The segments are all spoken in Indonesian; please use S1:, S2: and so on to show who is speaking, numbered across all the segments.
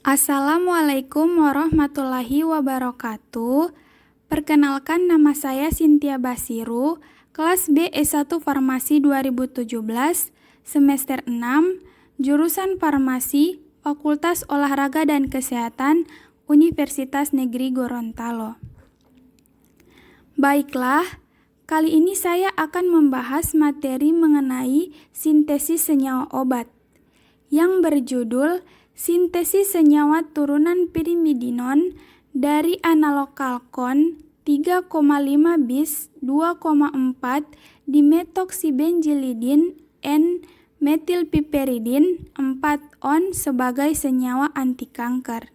S1: Assalamualaikum warahmatullahi wabarakatuh. Perkenalkan, nama saya Cynthia Basiru, kelas B S1 Farmasi 2017, semester 6, jurusan Farmasi, Fakultas Olahraga dan Kesehatan, Universitas Negeri Gorontalo. Baiklah, kali ini saya akan membahas materi mengenai sintesis senyawa obat yang berjudul Sintesis senyawa turunan pirimidinone dari analog kalkon 3,5 bis 2,4 dimetoksibenzilidin N-metilpiperidin 4-on sebagai senyawa anti kanker.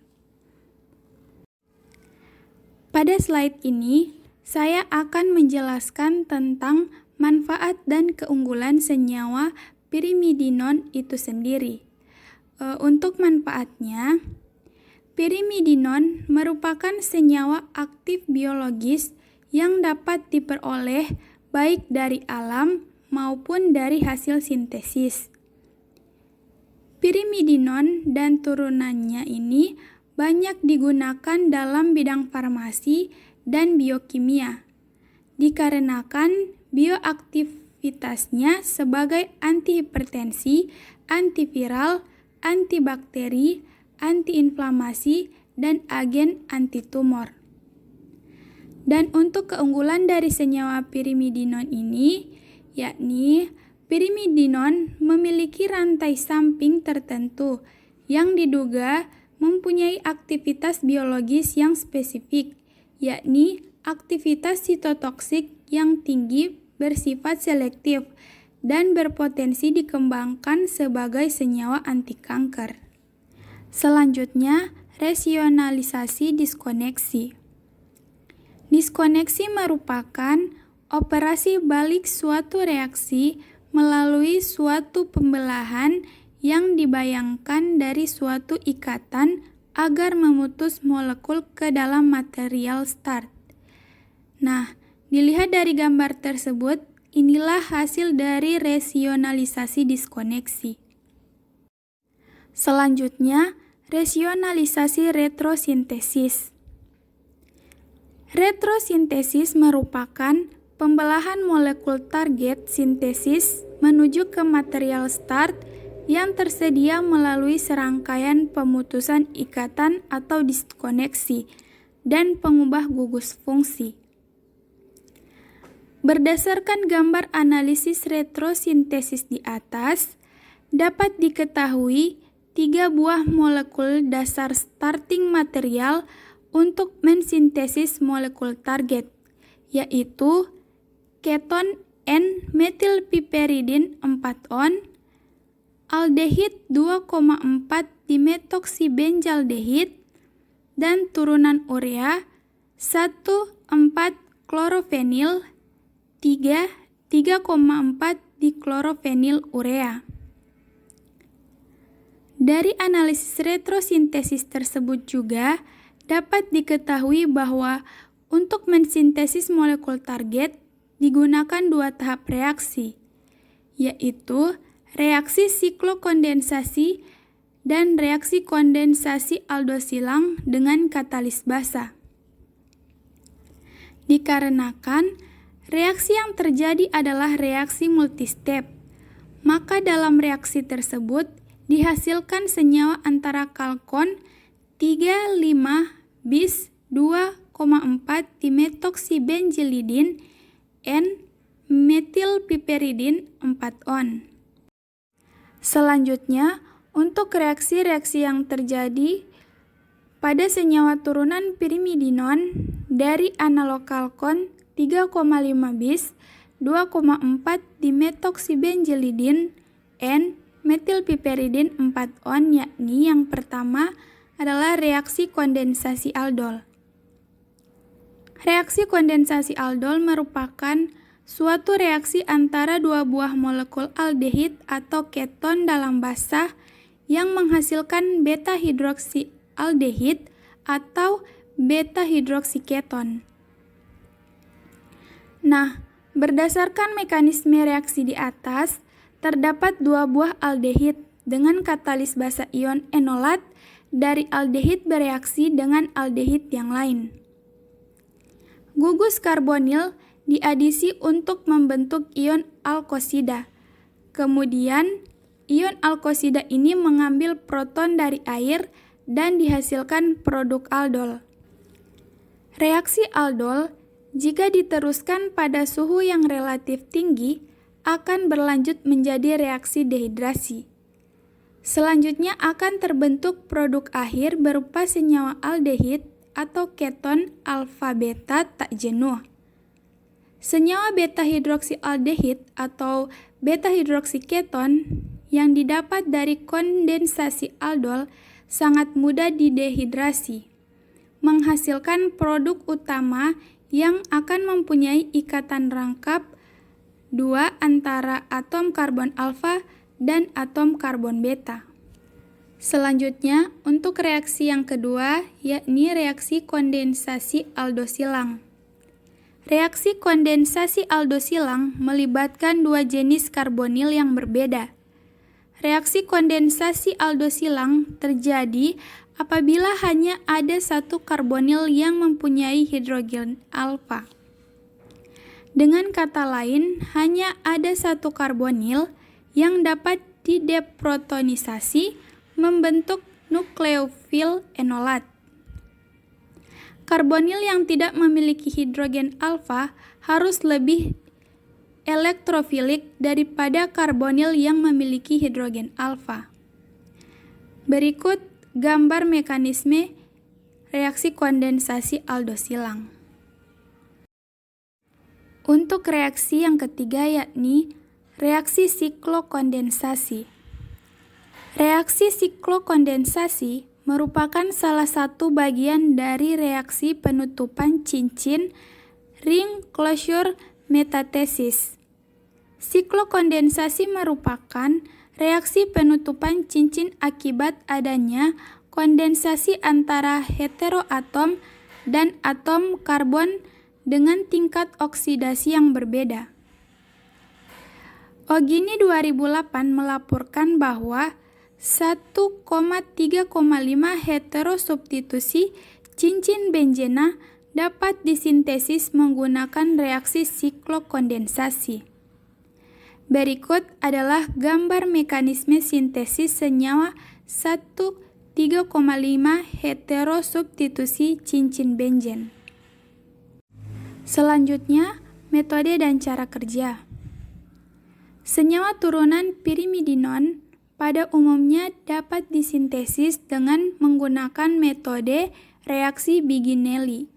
S1: Pada slide ini, saya akan menjelaskan tentang manfaat dan keunggulan senyawa pirimidinone itu sendiri. Untuk manfaatnya, pirimidinone merupakan senyawa aktif biologis yang dapat diperoleh baik dari alam maupun dari hasil sintesis. Pirimidinone dan turunannya ini banyak digunakan dalam bidang farmasi dan biokimia, dikarenakan bioaktivitasnya sebagai antihipertensi, antiviral, antibakteri, antiinflamasi, dan agen antitumor. Dan untuk keunggulan dari senyawa pirimidinone ini, yakni pirimidinone memiliki rantai samping tertentu yang diduga mempunyai aktivitas biologis yang spesifik, yakni aktivitas sitotoksik yang tinggi bersifat selektif dan berpotensi dikembangkan sebagai senyawa anti kanker. Selanjutnya, rasionalisasi diskoneksi. Diskoneksi merupakan operasi balik suatu reaksi melalui suatu pembelahan yang dibayangkan dari suatu ikatan agar memutus molekul ke dalam material start. Nah, dilihat dari gambar tersebut, inilah hasil dari rasionalisasi diskoneksi. Selanjutnya, rasionalisasi retrosintesis. Retrosintesis merupakan pembelahan molekul target sintesis menuju ke material start yang tersedia melalui serangkaian pemutusan ikatan atau diskoneksi dan pengubah gugus fungsi. Berdasarkan gambar analisis retrosintesis di atas, dapat diketahui 3 buah molekul dasar starting material untuk mensintesis molekul target, yaitu keton N-metilpiperidin 4-on, aldehid 2,4 dimetoksibenzaldehid, dan turunan urea 1,4-klorofenil 3,4 diklorofenil urea. Dari analisis retrosintesis tersebut juga dapat diketahui bahwa untuk mensintesis molekul target digunakan 2 tahap reaksi, yaitu reaksi siklokondensasi dan reaksi kondensasi aldosilang dengan katalis basa. Dikarenakan reaksi yang terjadi adalah reaksi multistep, maka dalam reaksi tersebut dihasilkan senyawa antara kalkon 3,5 bis 2,4 dimetoksibenzilidin N-metilpiperidin 4-on. Selanjutnya, untuk reaksi-reaksi yang terjadi pada senyawa turunan pirimidinone dari analog kalkon 3,5 bis 2,4 dimetoksibenzilidin N-metilpiperidin 4-on, yakni yang pertama adalah reaksi kondensasi aldol. Reaksi kondensasi aldol merupakan suatu reaksi antara 2 buah molekul aldehid atau keton dalam basah yang menghasilkan beta hidroksialdehid atau beta hidroksiketon. Nah, berdasarkan mekanisme reaksi di atas, terdapat 2 buah aldehid dengan katalis basa ion enolat dari aldehid bereaksi dengan aldehid yang lain. Gugus karbonil diadisi untuk membentuk ion alkosida. Kemudian, ion alkosida ini mengambil proton dari air dan dihasilkan produk aldol. Reaksi aldol, jika diteruskan pada suhu yang relatif tinggi, akan berlanjut menjadi reaksi dehidrasi. Selanjutnya akan terbentuk produk akhir berupa senyawa aldehid atau keton alfa beta tak jenuh. Senyawa beta hidroksialdehid atau beta hidroksiketon yang didapat dari kondensasi aldol sangat mudah didehidrasi, menghasilkan produk utama yang akan mempunyai ikatan rangkap 2 antara atom karbon alfa dan atom karbon beta. Selanjutnya, untuk reaksi yang kedua, yakni reaksi kondensasi aldosilang. Reaksi kondensasi aldosilang melibatkan dua jenis karbonil yang berbeda. Reaksi kondensasi aldosilang terjadi apabila hanya ada satu karbonil yang mempunyai hidrogen alfa. Dengan kata lain, hanya ada satu karbonil yang dapat dideprotonisasi membentuk nukleofil enolat. Karbonil yang tidak memiliki hidrogen alfa harus lebih elektrofilik daripada karbonil yang memiliki hidrogen alfa. Berikut gambar mekanisme reaksi kondensasi aldosilang. Untuk reaksi yang ketiga yakni reaksi siklokondensasi. Reaksi siklokondensasi merupakan salah satu bagian dari reaksi penutupan cincin ring closure metathesis. Siklokondensasi merupakan reaksi penutupan cincin akibat adanya kondensasi antara heteroatom dan atom karbon dengan tingkat oksidasi yang berbeda. Ogini 2008 melaporkan bahwa 1,3,5 heterosubstitusi cincin benzena dapat disintesis menggunakan reaksi siklokondensasi. Berikut adalah gambar mekanisme sintesis senyawa 1,3,5 heterosubstitusi cincin benzen. Selanjutnya, metode dan cara kerja. Senyawa turunan pirimidinon pada umumnya dapat disintesis dengan menggunakan metode reaksi Biginelli.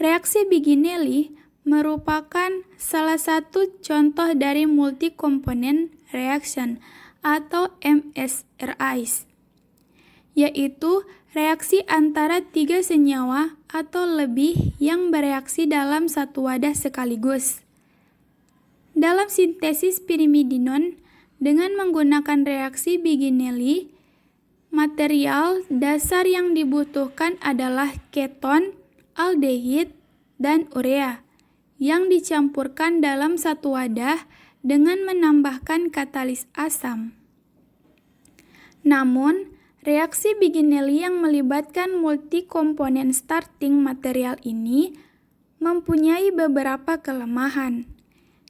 S1: Reaksi Biginelli merupakan salah satu contoh dari multi-component reaction atau MSRIs, yaitu reaksi antara 3 senyawa atau lebih yang bereaksi dalam satu wadah sekaligus. Dalam sintesis pirimidinon, dengan menggunakan reaksi Biginelli, material dasar yang dibutuhkan adalah keton, aldehid, dan urea yang dicampurkan dalam satu wadah dengan menambahkan katalis asam. Namun, reaksi Biginelli yang melibatkan multi-komponen starting material ini mempunyai beberapa kelemahan.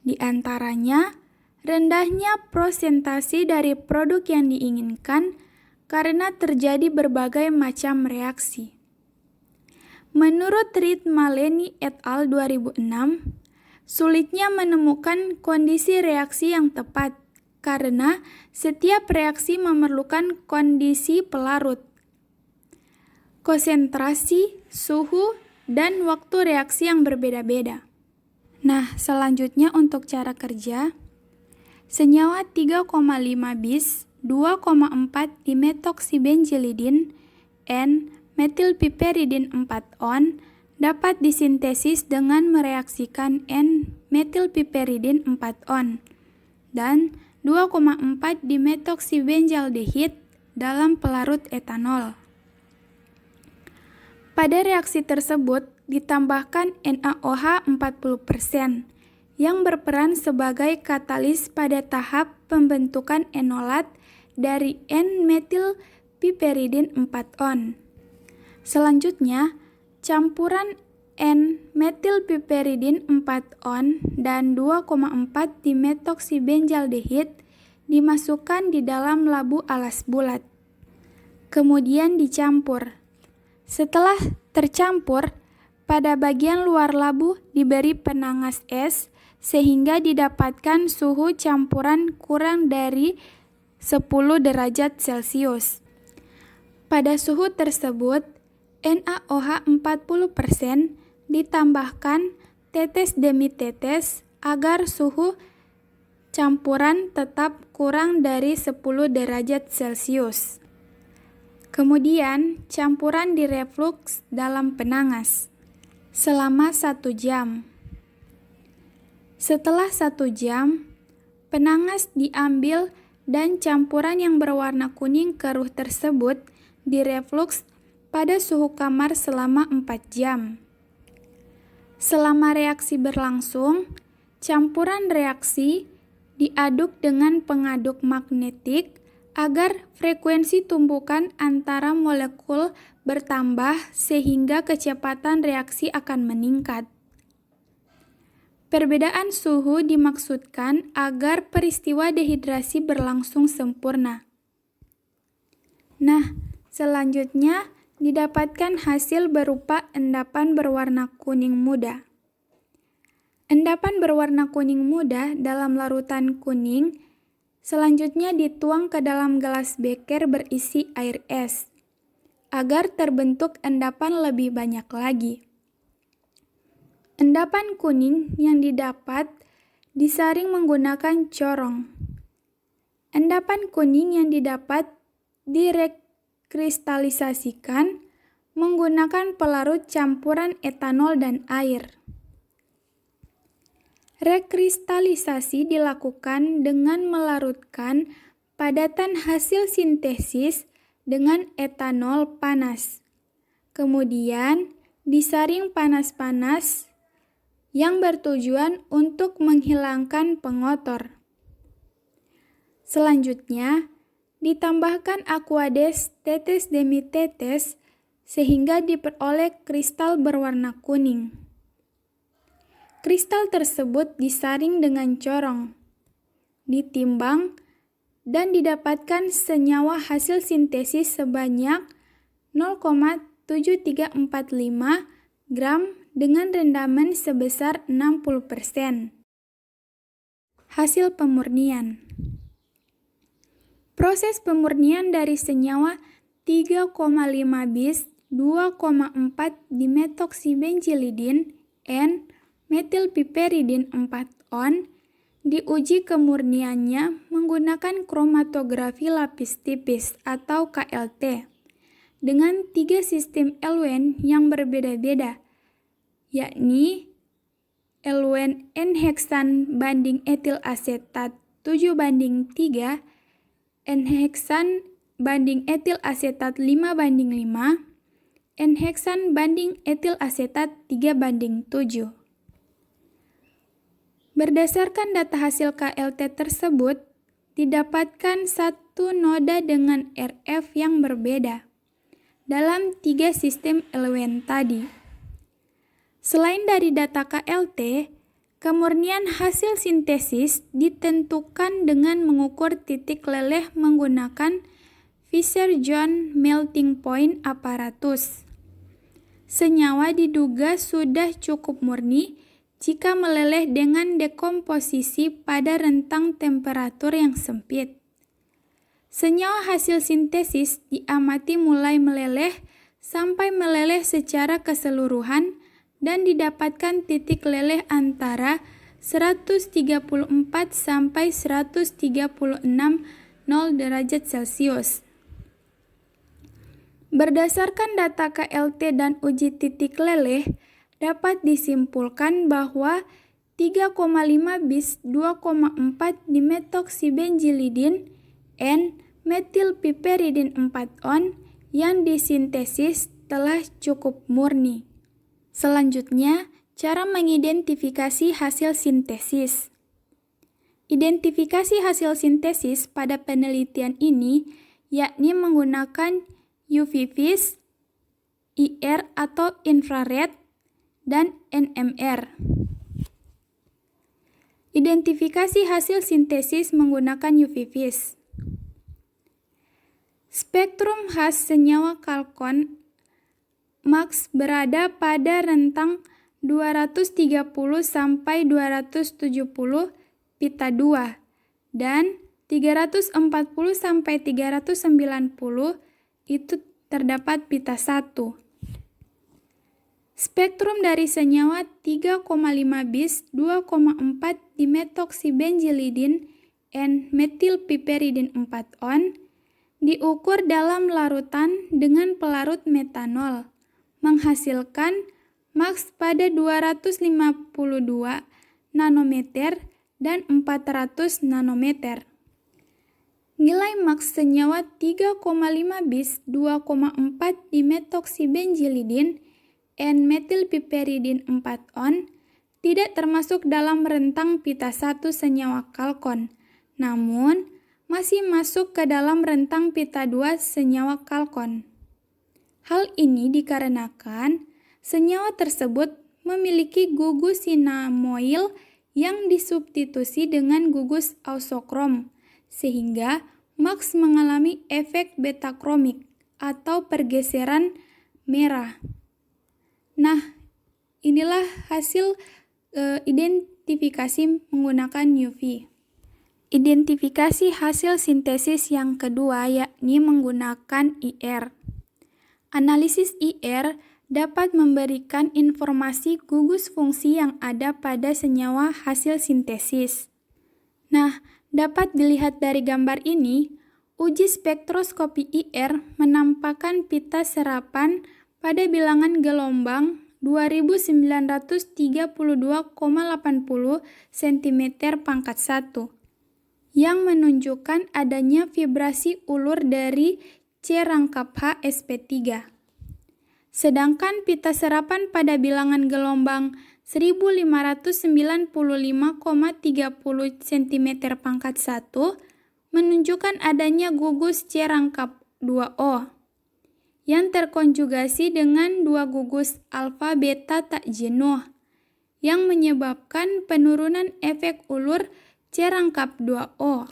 S1: Di antaranya, rendahnya prosentasi dari produk yang diinginkan karena terjadi berbagai macam reaksi. Menurut Reed Maleny et al. 2006, sulitnya menemukan kondisi reaksi yang tepat karena setiap reaksi memerlukan kondisi pelarut, konsentrasi, suhu, dan waktu reaksi yang berbeda-beda. Nah, selanjutnya untuk cara kerja. Senyawa 3,5 bis 2,4 dimetoksibenzilidin N-metilpiperidin 4-on dapat disintesis dengan mereaksikan N-metilpiperidin 4-on dan 2,4 dimetoksibenzaldehid dalam pelarut etanol. Pada reaksi tersebut ditambahkan NaOH 40% yang berperan sebagai katalis pada tahap pembentukan enolat dari N-metilpiperidin piperidin 4 on. Selanjutnya, campuran N-metilpiperidin 4 on dan 2,4 dimetoksibenzaldehid dimasukkan di dalam labu alas bulat. Kemudian dicampur. Setelah tercampur, pada bagian luar labu diberi penangas es sehingga didapatkan suhu campuran kurang dari 10 derajat Celcius. Pada suhu tersebut, NaOH 40% ditambahkan tetes demi tetes agar suhu campuran tetap kurang dari 10 derajat Celcius. Kemudian, campuran direflux dalam penangas selama 1 jam. Setelah 1 jam, penangas diambil dan campuran yang berwarna kuning keruh tersebut direflux pada suhu kamar selama 4 jam. Selama reaksi berlangsung, campuran reaksi diaduk dengan pengaduk magnetik agar frekuensi tumpukan antara molekul bertambah sehingga kecepatan reaksi akan meningkat. Perbedaan suhu dimaksudkan agar peristiwa dehidrasi berlangsung sempurna. Nah, selanjutnya didapatkan hasil berupa endapan berwarna kuning muda. Endapan berwarna kuning muda dalam larutan kuning selanjutnya dituang ke dalam gelas beker berisi air es, agar terbentuk endapan lebih banyak lagi. Endapan kuning yang didapat disaring menggunakan corong. Endapan kuning yang didapat dikristalisasikan menggunakan pelarut campuran etanol dan air. Rekristalisasi dilakukan dengan melarutkan padatan hasil sintesis dengan etanol panas. Kemudian disaring panas-panas yang bertujuan untuk menghilangkan pengotor. Selanjutnya, ditambahkan aqueous tetes demi tetes sehingga diperoleh kristal berwarna kuning. Kristal tersebut disaring dengan corong, ditimbang, dan didapatkan senyawa hasil sintesis sebanyak 0,7345 gram dengan rendaman sebesar 60%. Hasil pemurnian. Proses pemurnian dari senyawa 3,5 bis 2,4 dimetoksibenzilidin N-metilpiperidin 4 on diuji kemurniannya menggunakan kromatografi lapis tipis atau KLT dengan 3 sistem Elwen yang berbeda-beda, yakni Elwen N-heksan banding etil asetat 7:3, N-heksan banding etil asetat 5:5, N-heksan banding etil asetat 3:7. Berdasarkan data hasil KLT tersebut, didapatkan satu noda dengan RF yang berbeda dalam 3 sistem Elwen tadi. Selain dari data KLT, kemurnian hasil sintesis ditentukan dengan mengukur titik leleh menggunakan Fischer-Jones melting point apparatus. Senyawa diduga sudah cukup murni jika meleleh dengan dekomposisi pada rentang temperatur yang sempit. Senyawa hasil sintesis diamati mulai meleleh sampai meleleh secara keseluruhan dan didapatkan titik leleh antara 134 sampai 136 derajat Celcius. Berdasarkan data KLT dan uji titik leleh, dapat disimpulkan bahwa 3,5 bis 2,4 dimetoksibenzilidin N-metilpiperidin 4 on yang disintesis telah cukup murni. Selanjutnya, cara mengidentifikasi hasil sintesis. Identifikasi hasil sintesis pada penelitian ini yakni menggunakan UV vis, IR atau infrared, dan NMR. Identifikasi hasil sintesis menggunakan UV vis. Spektrum khas senyawa kalkon max berada pada rentang 230 sampai 270 pita 2 dan 340 sampai 390 itu terdapat pita 1. Spektrum dari senyawa 3,5 bis 2,4 dimetoksibenzilidin N metilpiperidin 4-on diukur dalam larutan dengan pelarut metanol, menghasilkan maks pada 252 nanometer dan 400 nanometer. Nilai maks senyawa 3,5 bis 2,4 dimetoksibenzilidin N-metilpiperidin 4-on tidak termasuk dalam rentang pita 1 senyawa kalkon, namun masih masuk ke dalam rentang pita 2 senyawa kalkon. Hal ini dikarenakan senyawa tersebut memiliki gugus sinamoil yang disubstitusi dengan gugus ausokrom, sehingga maks mengalami efek beta-kromik atau pergeseran merah. Nah, inilah hasil identifikasi menggunakan UV. Identifikasi hasil sintesis yang kedua yakni menggunakan IR. Analisis IR dapat memberikan informasi gugus fungsi yang ada pada senyawa hasil sintesis. Nah, dapat dilihat dari gambar ini, uji spektroskopi IR menampakkan pita serapan pada bilangan gelombang 2932,80 cm/1 yang menunjukkan adanya vibrasi ulur dari C♯H sp3. Sedangkan pita serapan pada bilangan gelombang 1595,30 cm/1 menunjukkan adanya gugus C♯2O yang terkonjugasi dengan dua gugus alfa beta tak jenuh yang menyebabkan penurunan efek ulur C♯2O.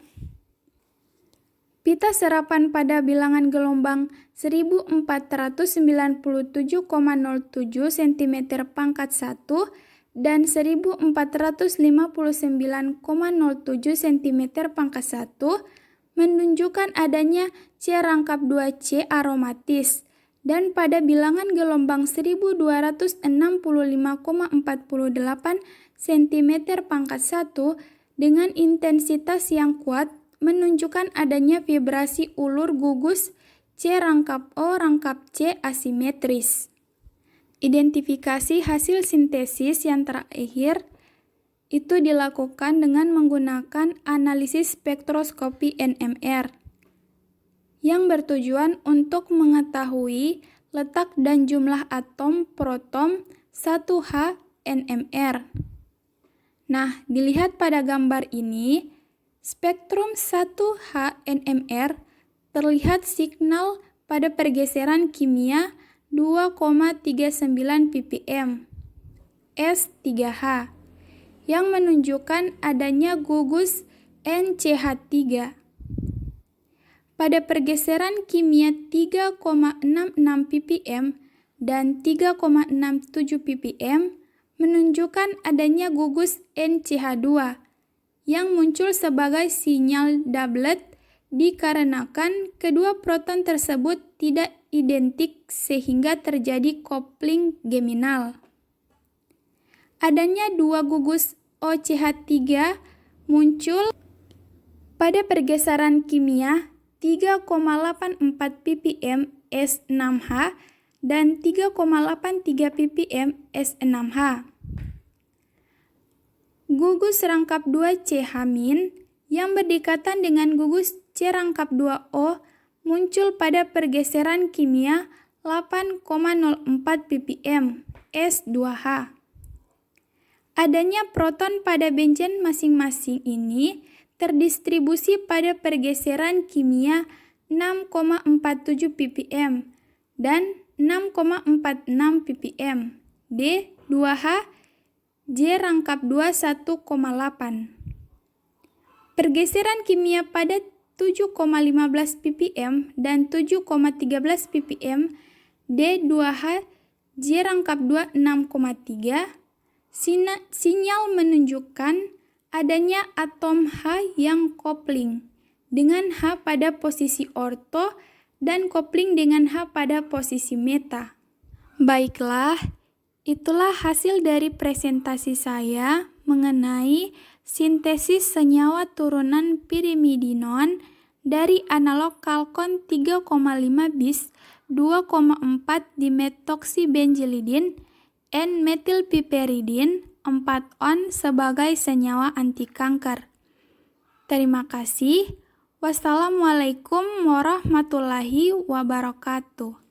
S1: Pita serapan pada bilangan gelombang 1497,07 cm/1 dan 1459,07 cm/1 menunjukkan adanya C♯2C aromatis, dan pada bilangan gelombang 1265,48 cm/1 dengan intensitas yang kuat menunjukkan adanya vibrasi ulur gugus C♯O♯C asimetris. Identifikasi hasil sintesis yang terakhir itu dilakukan dengan menggunakan analisis spektroskopi NMR yang bertujuan untuk mengetahui letak dan jumlah atom proton 1H NMR. Nah, dilihat pada gambar ini, spektrum 1H NMR terlihat signal pada pergeseran kimia 2,39 ppm S3H yang menunjukkan adanya gugus NCH3. Pada pergeseran kimia 3,66 ppm dan 3,67 ppm menunjukkan adanya gugus NCH2 yang muncul sebagai sinyal doublet dikarenakan kedua proton tersebut tidak identik sehingga terjadi kopling geminal. Adanya dua gugus OCH3 muncul pada pergeseran kimia 3,84 ppm S6H dan 3,83 ppm S6H. Gugus rangkap 2CH- yang berdekatan dengan gugus C♯2O muncul pada pergeseran kimia 8,04 ppm S2H. Adanya proton pada benzen masing-masing ini terdistribusi pada pergeseran kimia 6,47 ppm dan 6,46 ppm. D. 2H J-2 1,8. Pergeseran kimia pada 7,15 ppm dan 7,13 ppm D2H J-2 6,3. Sinyal menunjukkan adanya atom H yang kopling dengan H pada posisi orto dan kopling dengan H pada posisi meta. Baiklah, itulah hasil dari presentasi saya mengenai sintesis senyawa turunan pirimidinone dari analog kalkon 3,5 bis 2,4 dimetoksibenzilidin N-metilpiperidin 4-on sebagai senyawa anti kanker. Terima kasih. Wassalamualaikum warahmatullahi wabarakatuh.